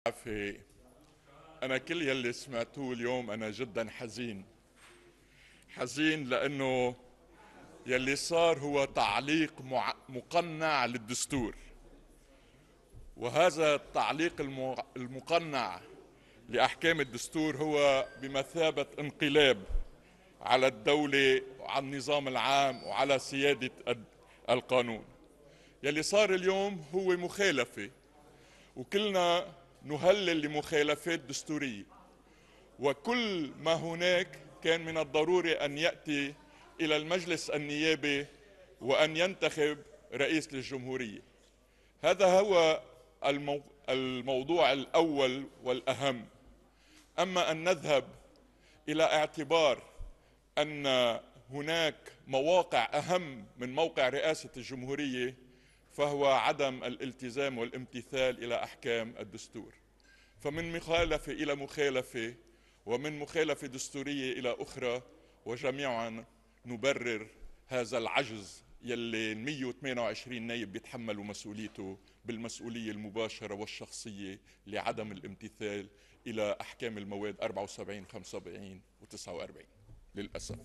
عافية. أنا كل يلي سمعتوه اليوم أنا جدا حزين لأنه يلي صار هو تعليق مقنع للدستور، وهذا التعليق المقنع لأحكام الدستور هو بمثابة انقلاب على الدولة وعلى النظام العام وعلى سيادة القانون. يلي صار اليوم هو مخالفة، وكلنا نهلل لمخالفات دستورية، وكل ما هناك كان من الضروري أن يأتي إلى المجلس النيابي وأن ينتخب رئيس للجمهورية. هذا هو الموضوع الأول والأهم. أما أن نذهب إلى اعتبار أن هناك مواقع أهم من موقع رئاسة الجمهورية فهو عدم الالتزام والامتثال إلى أحكام الدستور. فمن مخالفة إلى مخالفة، ومن مخالفة دستورية إلى أخرى، وجميعا نبرر هذا العجز يلي 128 نايب بيتحملوا مسؤوليته بالمسؤولية المباشرة والشخصية لعدم الامتثال إلى أحكام المواد 74 75 و49 للأسف.